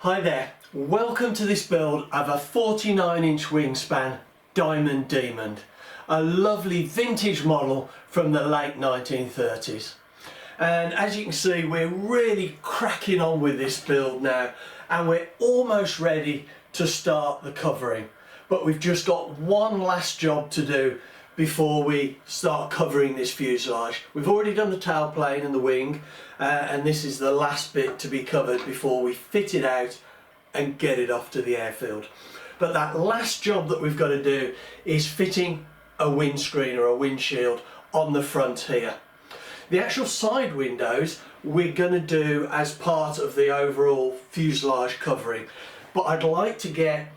Hi there, welcome to this build of a 49-inch wingspan Diamond Demon, a lovely vintage model from the late 1930s. And as you can see, we're really cracking on with this build now, and we're almost ready to start the covering. But we've just got one last job to do before we start covering this fuselage. We've already done the tailplane and the wing, and this is the last bit to be covered before we fit it out and get it off to the airfield. But that last job that we've got to do is fitting a windscreen or a windshield on the front here. The actual side windows we're going to do as part of the overall fuselage covering, but I'd like to get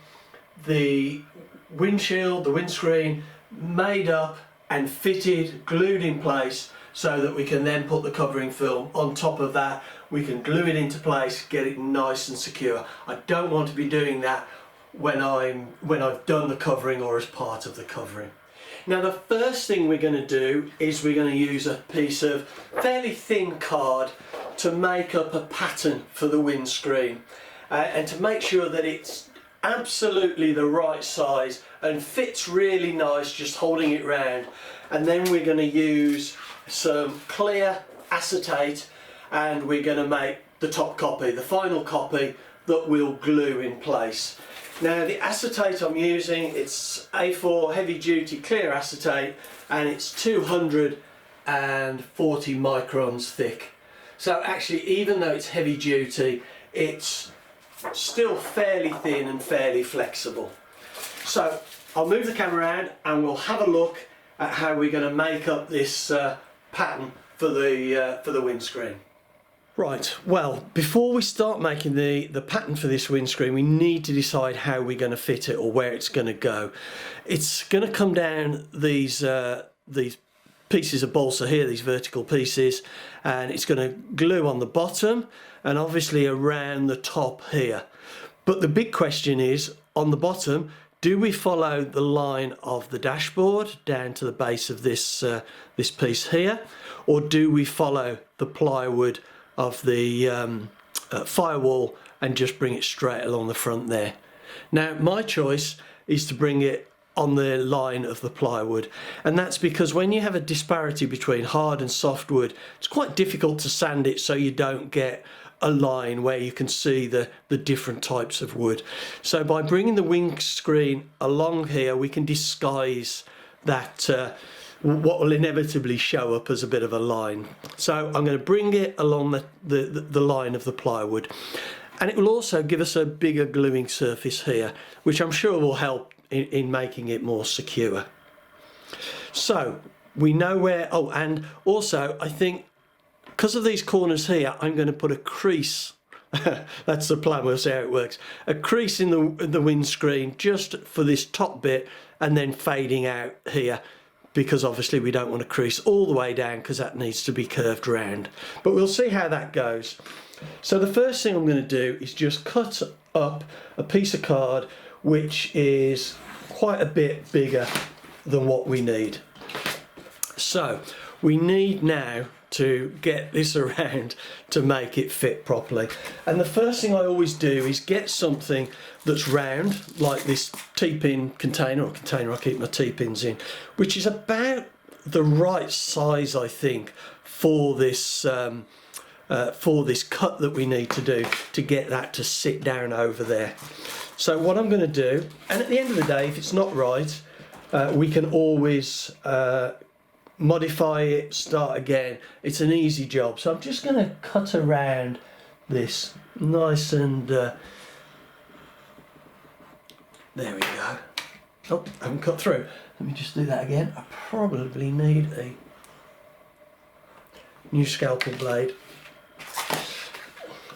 the windshield, the windscreen made up and fitted, glued in place, so that we can then put the covering film on top of that. We can glue it into place, get it nice and secure. I don't want to be doing that when I've done the covering or as part of the covering. Now the first thing we're going to do is we're going to use a piece of fairly thin card to make up a pattern for the windscreen, and to make sure that it's absolutely the right size and fits really nice, just holding it round. And then we're going to use some clear acetate, and we're going to make the top copy, the final copy that we'll glue in place. Now the acetate I'm using, it's A4 heavy duty clear acetate, and it's 240 microns thick. So actually, even though it's heavy duty, it's still fairly thin and fairly flexible. So I'll move the camera around and we'll have a look at how we're going to make up this pattern for the windscreen. Right, well, before we start making the pattern for this windscreen, we need to decide how we're going to fit it or where it's going to go. It's going to come down these pieces of balsa here, these vertical pieces, and it's going to glue on the bottom and obviously around the top here. But the big question is, on the bottom, do we follow the line of the dashboard down to the base of this piece here, or do we follow the plywood of the firewall and just bring it straight along the front there? Now my choice is to bring it on the line of the plywood, and that's because when you have a disparity between hard and soft wood, it's quite difficult to sand it so you don't get a line where you can see the different types of wood. So by bringing the windscreen along here, we can disguise that what will inevitably show up as a bit of a line. So I'm going to bring it along the line of the plywood, and it will also give us a bigger gluing surface here, which I'm sure will help in making it more secure. So we know where, oh, and also I think because of these corners here, I'm going to put a crease. That's the plan, we'll see how it works. A crease in the windscreen just for this top bit, and then fading out here, because obviously we don't want to crease all the way down because that needs to be curved round. But we'll see how that goes. So the first thing I'm going to do is just cut up a piece of card which is quite a bit bigger than what we need. So we need now to get this around to make it fit properly. And the first thing I always do is get something that's round, like this T-pin container, or container I keep my T-pins in, which is about the right size, I think, for this cut that we need to do to get that to sit down over there. So what I'm going to do, and at the end of the day, if it's not right, we can always modify it, start again. It's an easy job. So I'm just going to cut around this nice and there we go. Oh, I haven't cut through. Let me just do that again. I probably need a new scalpel blade.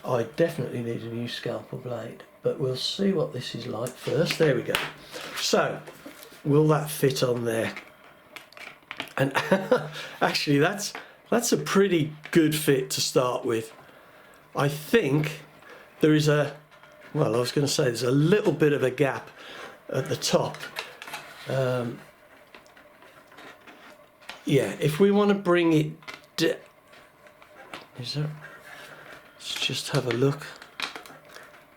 I definitely need a new scalpel blade, but we'll see what this is like first. There we go. So will that fit on there? And actually that's a pretty good fit to start with. I think there is I was going to say there's a little bit of a gap at the top. Yeah, if we want to bring it let's just have a look.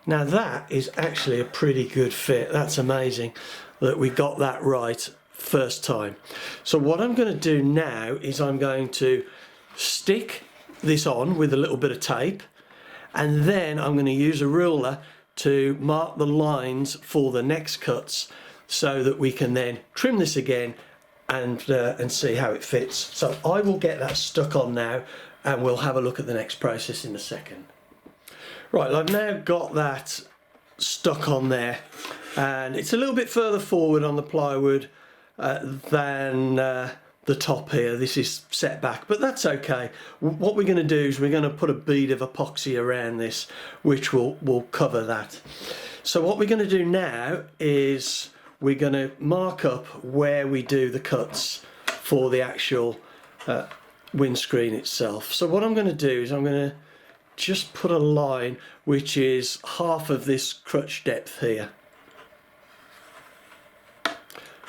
Now that is actually a pretty good fit. That's amazing that we got that right first time. So what I'm going to do now is I'm going to stick this on with a little bit of tape, and then I'm going to use a ruler to mark the lines for the next cuts so that we can then trim this again and see how it fits. So I will get that stuck on now, and we'll have a look at the next process in a second. Right, I've now got that stuck on there, and it's a little bit further forward on the plywood than the top here. This is set back, but that's okay. What we're going to do is we're going to put a bead of epoxy around this, which will cover that. So what we're going to do now is we're going to mark up where we do the cuts for the actual windscreen itself. So what I'm going to do is I'm going to just put a line which is half of this crutch depth here,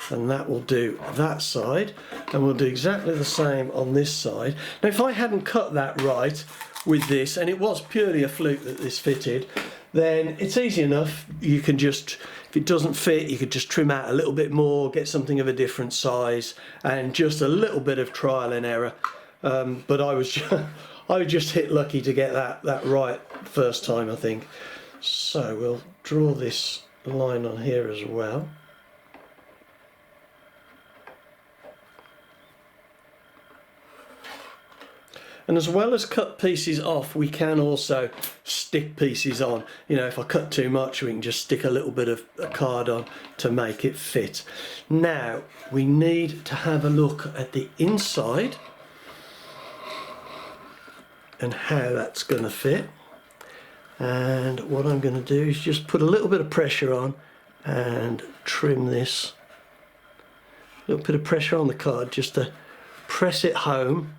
and that will do that side, and we'll do exactly the same on this side. Now if I hadn't cut that right with this, and it was purely a fluke that this fitted, then it's easy enough. You can just, if it doesn't fit, you could just trim out a little bit more, get something of a different size, and just a little bit of trial and error. But I was just hit lucky to get that right first time, I think. So we'll draw this line on here as well. And as well as cut pieces off, we can also stick pieces on. You know, if I cut too much, we can just stick a little bit of a card on to make it fit. Now we need to have a look at the inside and how that's going to fit. And what I'm going to do is just put a little bit of pressure on and trim this. A little bit of pressure on the card just to press it home.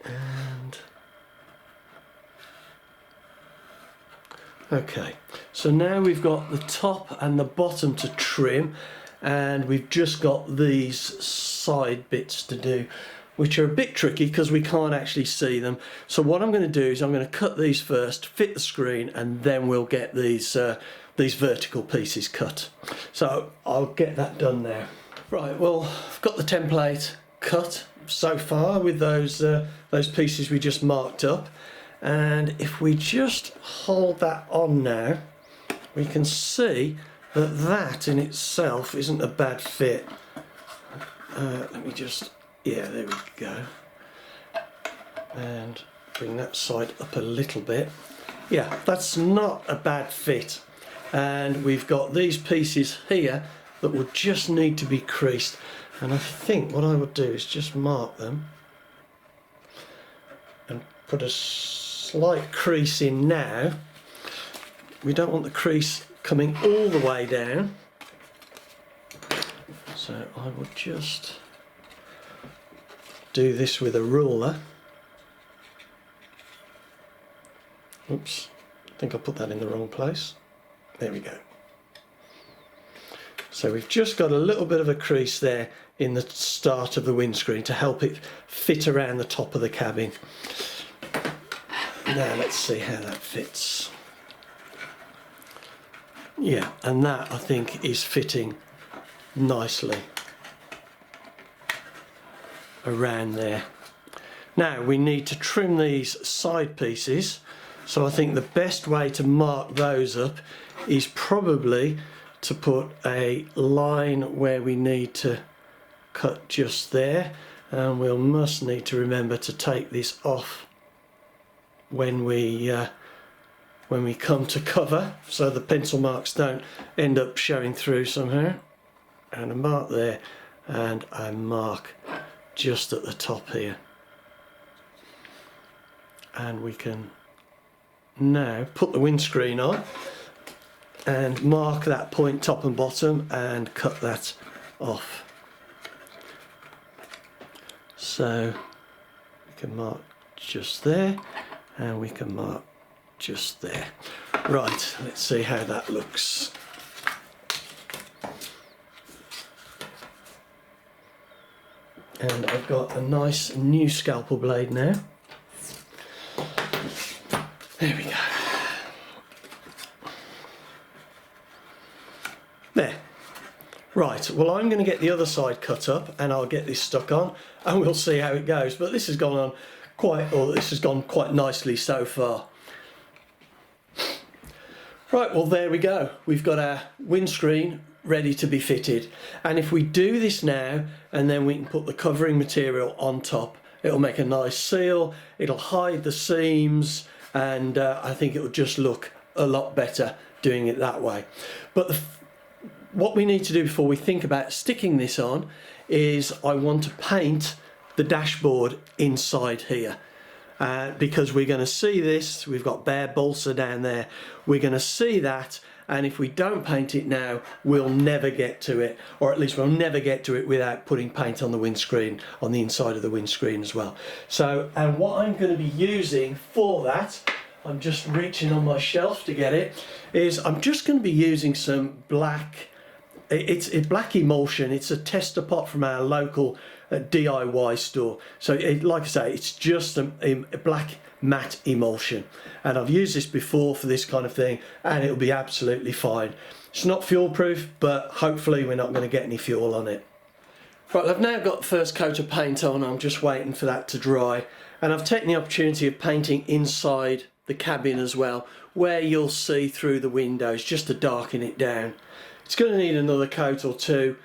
And okay, so now we've got the top and the bottom to trim, and we've just got these side bits to do, which are a bit tricky because we can't actually see them. So what I'm going to do is I'm going to cut these first, fit the screen, and then we'll get these vertical pieces cut. So I'll get that done now. Right, well, I've got the template cut so far with those pieces we just marked up, and if we just hold that on now, we can see that in itself isn't a bad fit. Let me just, yeah, there we go, and bring that side up a little bit. Yeah, that's not a bad fit, and we've got these pieces here that will just need to be creased. And I think what I would do is just mark them and put a slight crease in now. We don't want the crease coming all the way down, so I will just do this with a ruler. Oops, I think I put that in the wrong place. There we go. So we've just got a little bit of a crease there in the start of the windscreen to help it fit around the top of the cabin. Now let's see how that fits. Yeah, and that I think is fitting nicely around there. Now we need to trim these side pieces, so I think the best way to mark those up is probably to put a line where we need to cut just there, and we'll must need to remember to take this off when we come to cover, so the pencil marks don't end up showing through somehow. And a mark there, and a mark just at the top here, and we can now put the windscreen on and mark that point top and bottom and cut that off. So we can mark just there, and we can mark just there. Right, let's see how that looks. And I've got a nice new scalpel blade now. There we go. There. Right, well I'm going to get the other side cut up and I'll get this stuck on and we'll see how it goes. But this has gone on this has gone quite nicely so far. Right, well there we go. We've got our windscreen ready to be fitted. And if we do this now and then we can put the covering material on top, it'll make a nice seal, it'll hide the seams, and I think it'll just look a lot better doing it that way. But what we need to do before we think about sticking this on is I want to paint the dashboard inside here. Because we're going to see this, we've got bare balsa down there, we're going to see that, and if we don't paint it now we'll never get to it, or at least we'll never get to it without putting paint on the windscreen, on the inside of the windscreen as well. So, and what I'm going to be using for that, I'm just reaching on my shelf to get it, is I'm just going to be using some black, it's a black emulsion. It's a tester pot from our local DIY store. So like I say, it's just a black matte emulsion, and I've used this before for this kind of thing and it'll be absolutely fine. It's not fuel proof, but hopefully we're not going to get any fuel on it. Right, I've now got the first coat of paint on. I'm just waiting for that to dry, and I've taken the opportunity of painting inside the cabin as well, where you'll see through the windows, just to darken it down. It's going to need another coat or two.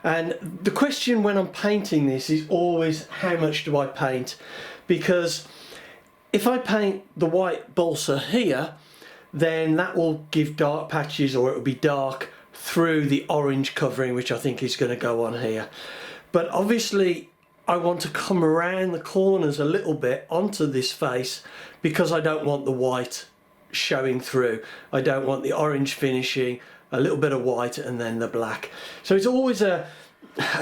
And the question when I'm painting this is always, how much do I paint? Because if I paint the white balsa here, then that will give dark patches, or it will be dark through the orange covering, which I think is going to go on here. But obviously I want to come around the corners a little bit onto this face, because I don't want the white showing through. I don't want the orange finishing, a little bit of white and then the black. So it's always a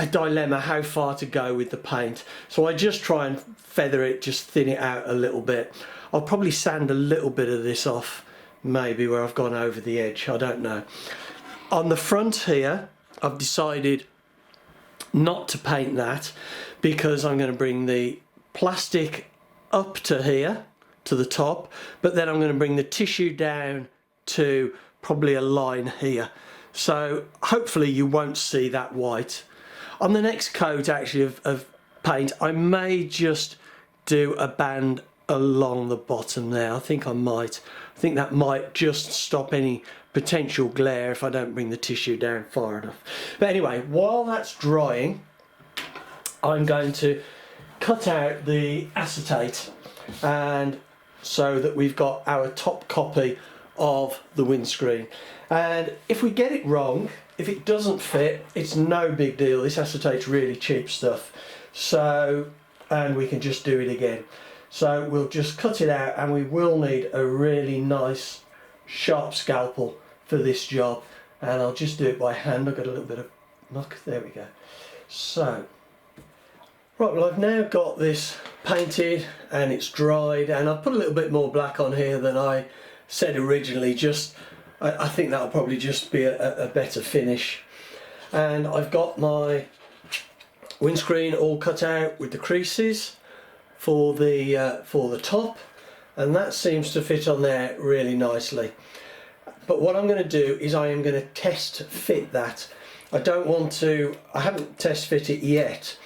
dilemma how far to go with the paint. So I just try and feather it, just thin it out a little bit. I'll probably sand a little bit of this off, maybe where I've gone over the edge, I don't know. On the front here, I've decided not to paint that, because I'm going to bring the plastic up to here, to the top, but then I'm going to bring the tissue down to probably a line here. So hopefully you won't see that white. On the next coat actually of paint, I may just do a band along the bottom there. I think that might just stop any potential glare if I don't bring the tissue down far enough. But anyway, while that's drying, I'm going to cut out the acetate, and so that we've got our top copy of the windscreen. And if we get it wrong, if it doesn't fit, it's no big deal. This acetate's really cheap stuff, so, and we can just do it again. So we'll just cut it out, and we will need a really nice sharp scalpel for this job, and I'll just do it by hand. I've got a little bit of muck, there we go. So right, well I've now got this painted and it's dried, and I've put a little bit more black on here than I said originally. Just I think that'll probably just be a better finish. And I've got my windscreen all cut out with the creases for the top, and that seems to fit on there really nicely. But what I'm going to do is I am going to test fit that. I haven't test fit it yet,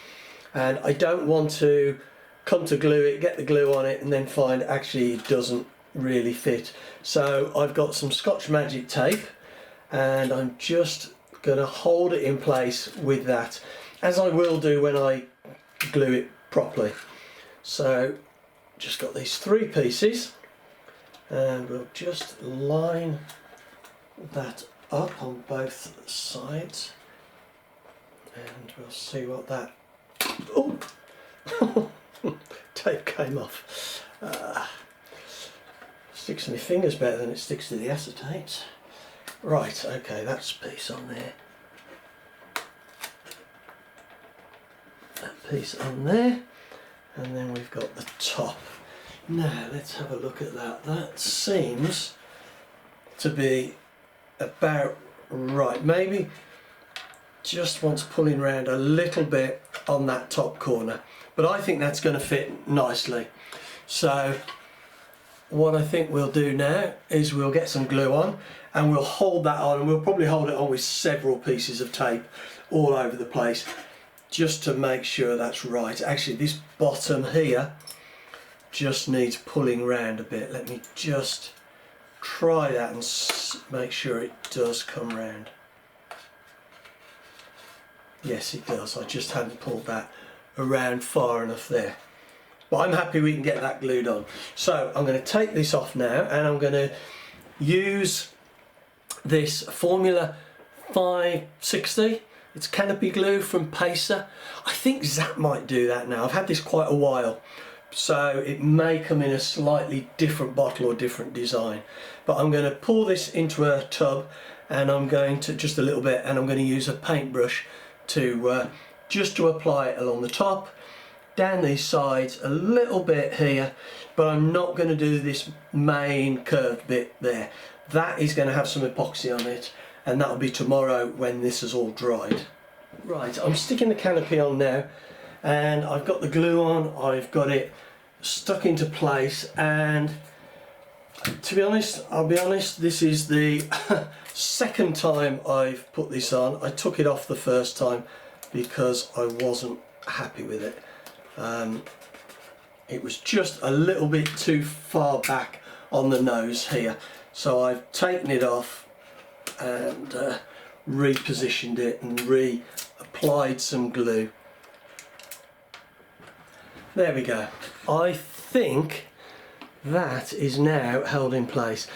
and I don't want to come to glue it, get the glue on it, and then find actually it doesn't really fit. So I've got some Scotch Magic tape, and I'm just going to hold it in place with that, as I will do when I glue it properly. So just got these 3 pieces, and we'll just line that up on both sides, and we'll see what that, oh tape came off. Sticks to my fingers better than it sticks to the acetate. Right, okay, that's a piece on there, that piece on there, and then we've got the top. Now let's have a look at that. That seems to be about right. Maybe just wants pulling around a little bit on that top corner, but I think that's going to fit nicely. So what I think we'll do now is we'll get some glue on and we'll hold that on, and we'll probably hold it on with several pieces of tape all over the place just to make sure that's right. Actually, this bottom here just needs pulling round a bit. Let me just try that and make sure it does come round. Yes, it does. I just hadn't pulled that around far enough there. But I'm happy we can get that glued on. So I'm going to take this off now, and I'm going to use this Formula 560. It's canopy glue from Pacer. I think Zap might do that now. I've had this quite a while, so it may come in a slightly different bottle or different design. But I'm going to pour this into a tub, and I'm going to, just a little bit, and I'm going to use a paintbrush to just to apply it along the top, down these sides, a little bit here, but I'm not going to do this main curved bit there. That is going to have some epoxy on it, and that'll be tomorrow when this is all dried. Right, I'm sticking the canopy on now, and I've got the glue on, I've got it stuck into place, and to be honest, I'll be honest, this is the second time I've put this on. I took it off the first time because I wasn't happy with it. It was just a little bit too far back on the nose here, so I've taken it off and repositioned it and reapplied some glue. There we go. I think that is now held in place.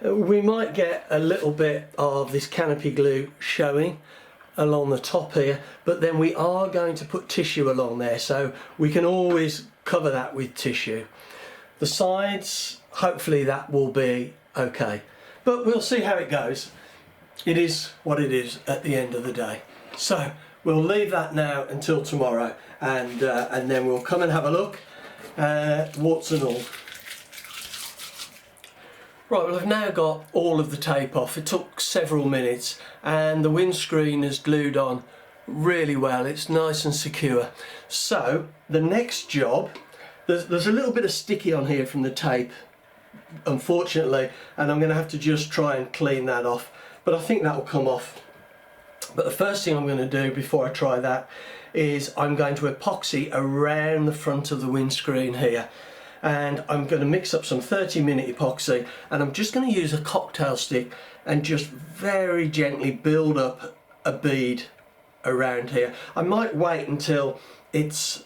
We might get a little bit of this canopy glue showing along the top here, but then we are going to put tissue along there, so we can always cover that with tissue. The sides, hopefully that will be okay, but we'll see how it goes. It is what it is at the end of the day. So we'll leave that now until tomorrow, and then we'll come and have a look, warts and all. Right, well, I've now got all of the tape off. It took several minutes, and the windscreen is glued on really well. It's nice and secure. So the next job, there's a little bit of sticky on here from the tape, unfortunately, and I'm going to have to just try and clean that off, but I think that will come off. But the first thing I'm going to do before I try that is I'm going to epoxy around the front of the windscreen here. And I'm going to mix up some 30-minute epoxy, and I'm just going to use a cocktail stick and just very gently build up a bead around here. I might wait until it's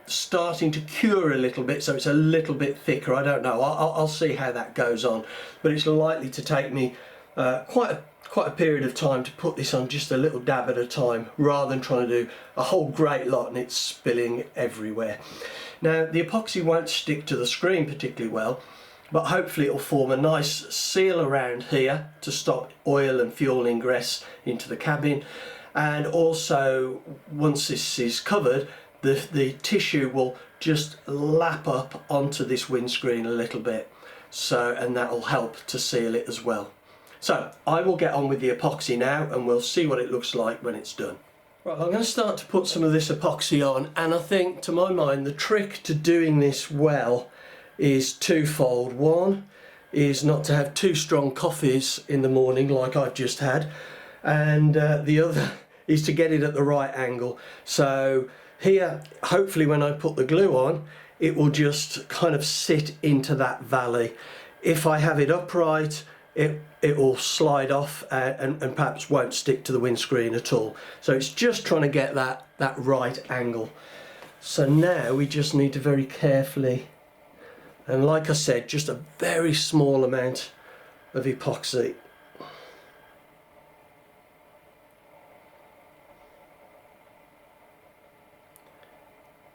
starting to cure a little bit, so it's a little bit thicker. I don't know. I'll see how that goes on, but it's likely to take me quite a period of time to put this on, just a little dab at a time, rather than trying to do a whole great lot and it's spilling everywhere. Now, the epoxy won't stick to the screen particularly well, but hopefully it'll form a nice seal around here to stop oil and fuel ingress into the cabin. And also, once this is covered, the tissue will just lap up onto this windscreen a little bit, so, and that will help to seal it as well. So I will get on with the epoxy now, and we'll see what it looks like when it's done. Right, I'm going to start to put some of this epoxy on, and I think, to my mind, the trick to doing this well is twofold. One is not to have too strong coffees in the morning like I've just had, and the other is to get it at the right angle. So here, hopefully when I put the glue on, it will just kind of sit into that valley. If I have it upright, it will slide off and perhaps won't stick to the windscreen at all. So it's just trying to get that right angle. So now we just need to very carefully, and like I said, just a very small amount of epoxy.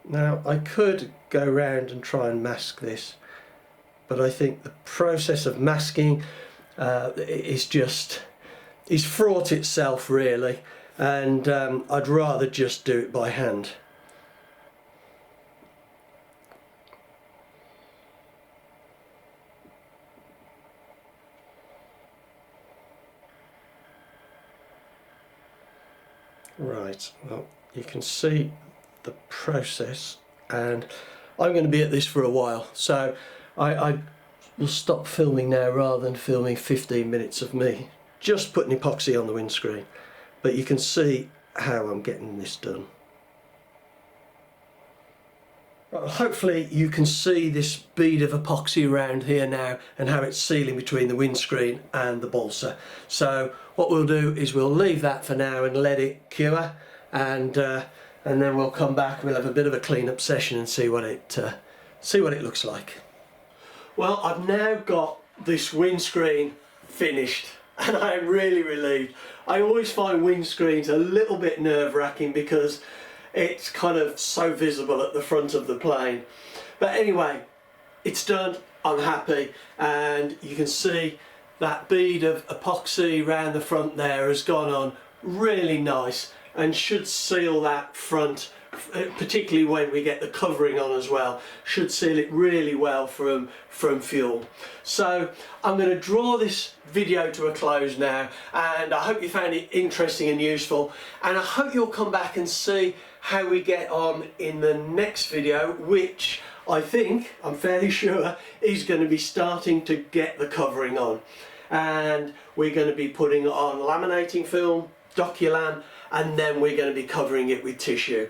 Now I could go round and try and mask this, but I think the process of masking is fraught itself really, and I'd rather just do it by hand. Right, well, you can see the process, and I'm going to be at this for a while, so I we'll stop filming now rather than filming 15 minutes of me just putting epoxy on the windscreen. But you can see how I'm getting this done. Well, hopefully you can see this bead of epoxy around here now and how it's sealing between the windscreen and the balsa. So what we'll do is we'll leave that for now and let it cure, and then we'll come back, we'll have a bit of a clean-up session and see what it looks like. Well, I've now got this windscreen finished and I am really relieved. I always find windscreens a little bit nerve-wracking because it's kind of so visible at the front of the plane. But anyway, it's done, I'm happy, and you can see that bead of epoxy around the front there has gone on really nice and should seal that front, particularly when we get the covering on as well, should seal it really well from fuel. So I'm going to draw this video to a close now, and I hope you found it interesting and useful, and I hope you'll come back and see how we get on in the next video, which I think, I'm fairly sure, is going to be starting to get the covering on. And we're going to be putting on laminating film, Doculam, and then we're going to be covering it with tissue.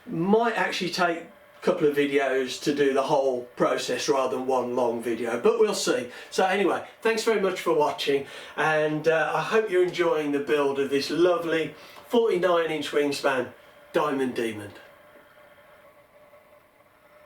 Might actually take a couple of videos to do the whole process rather than one long video, but we'll see. So anyway, thanks very much for watching, and I hope you're enjoying the build of this lovely 49-inch wingspan Diamond Demon.